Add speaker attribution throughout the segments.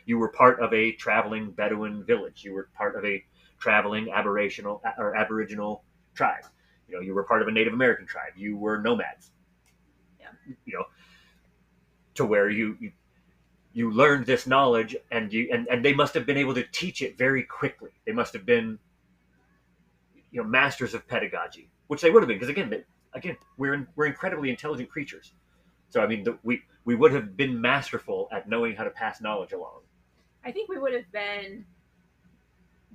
Speaker 1: You were part of a traveling Bedouin village. You were part of a traveling Aboriginal tribe. You were part of a Native American tribe. You were nomads.
Speaker 2: Yeah.
Speaker 1: You know, to where you learned this knowledge, and they must have been able to teach it very quickly. They must have been masters of pedagogy, which they would have been, because again, we're incredibly intelligent creatures. So I mean, we would have been masterful at knowing how to pass knowledge along.
Speaker 2: I think we would have been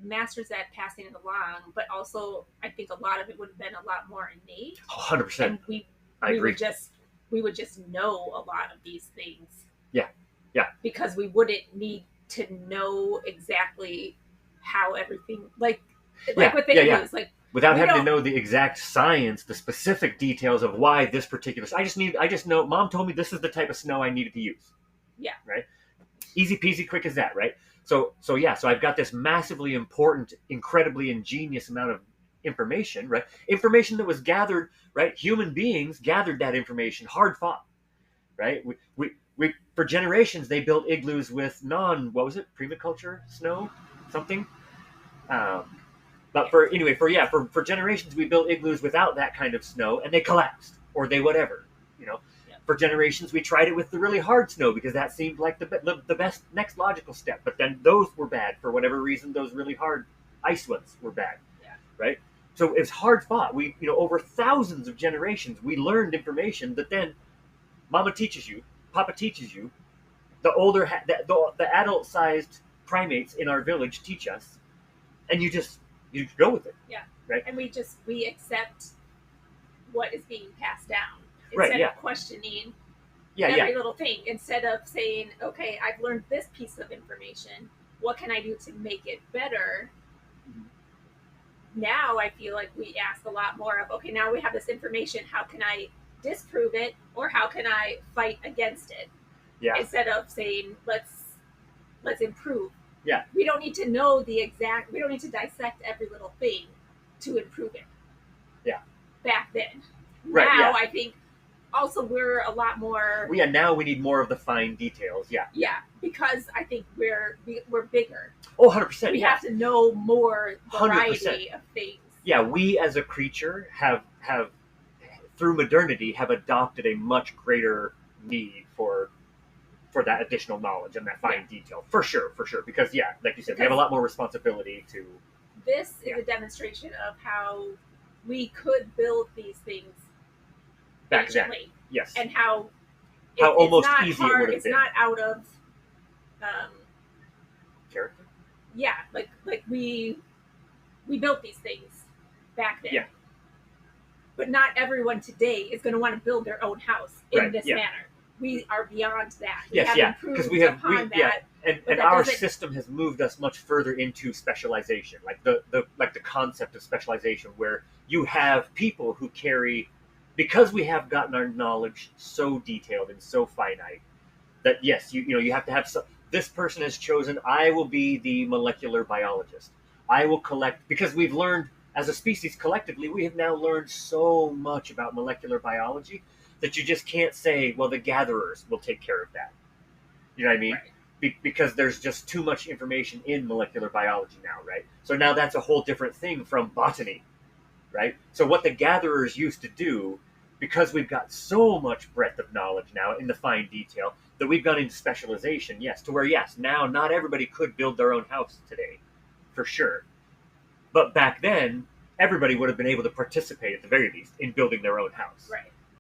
Speaker 2: masters at passing it along, but also I think a lot of it would have been a lot more innate.
Speaker 1: 100%.
Speaker 2: And
Speaker 1: I agree.
Speaker 2: We would just know a lot of these things.
Speaker 1: Yeah. Yeah.
Speaker 2: Because we wouldn't need to know exactly how everything like with the English, like
Speaker 1: without having to know the exact science, the specific details of why this particular. I just know. Mom told me this is the type of snow I needed to use.
Speaker 2: Yeah.
Speaker 1: Right. Easy peasy, quick as that. Right. So I've got this massively important, incredibly ingenious amount of information. Right. Information that was gathered. Right. Human beings gathered that information, hard fought. Right. We for generations they built igloos with permaculture snow, something. But for generations we built igloos without that kind of snow, and they collapsed or they whatever. For generations we tried it with the really hard snow because that seemed like the best next logical step. But then those were bad for whatever reason. Those really hard ice ones were bad.
Speaker 2: Yeah.
Speaker 1: Right. So it's hard fought. We over thousands of generations we learned information that then Mama teaches you, Papa teaches you, the adult sized primates in our village teach us, and you go with it.
Speaker 2: Yeah.
Speaker 1: Right.
Speaker 2: And we accept what is being passed down
Speaker 1: instead
Speaker 2: of questioning every little thing. Instead of saying, okay, I've learned this piece of information. What can I do to make it better? Mm-hmm. Now I feel like we ask a lot more of, okay, now we have this information. How can I disprove it, or how can I fight against it?
Speaker 1: Yeah.
Speaker 2: Instead of saying, let's improve.
Speaker 1: Yeah.
Speaker 2: We don't need to know we don't need to dissect every little thing to improve it.
Speaker 1: Yeah.
Speaker 2: Back then.
Speaker 1: Right.
Speaker 2: Now I think also we're a lot more.
Speaker 1: Now we need more of the fine details. Yeah.
Speaker 2: Yeah, because I think we're bigger.
Speaker 1: Oh, 100%.
Speaker 2: We have to know more variety
Speaker 1: 100%.
Speaker 2: of things.
Speaker 1: Yeah, we as a creature have through modernity have adopted a much greater need for that additional knowledge and that fine detail. For sure. Because like you said, we have a lot more responsibility to.
Speaker 2: This is a demonstration of how we could build these things
Speaker 1: back
Speaker 2: anciently.
Speaker 1: Then. Yes.
Speaker 2: And how
Speaker 1: almost
Speaker 2: it's not
Speaker 1: easy
Speaker 2: hard,
Speaker 1: it would have
Speaker 2: it's
Speaker 1: been.
Speaker 2: not out of
Speaker 1: character.
Speaker 2: Yeah, like we built these things back then.
Speaker 1: Yeah.
Speaker 2: But not everyone today is going to want to build their own house in this manner. We are beyond that.
Speaker 1: Because and our system has moved us much further into specialization, like the concept of specialization, where you have people who carry, because we have gotten our knowledge so detailed and so finite, that yes, you have to have some. This person has chosen, I will be the molecular biologist. I will collect, because we've learned as a species collectively, we have now learned so much about molecular biology that you just can't say, well, the gatherers will take care of that. You know what I mean?
Speaker 2: Right.
Speaker 1: Because there's just too much information in molecular biology now, right? So now that's a whole different thing from botany, right? So what the gatherers used to do, because we've got so much breadth of knowledge now in the fine detail, that we've gone into specialization, to where, now not everybody could build their own house today, for sure. But back then, everybody would have been able to participate, at the very least, in building their own house.
Speaker 2: Right.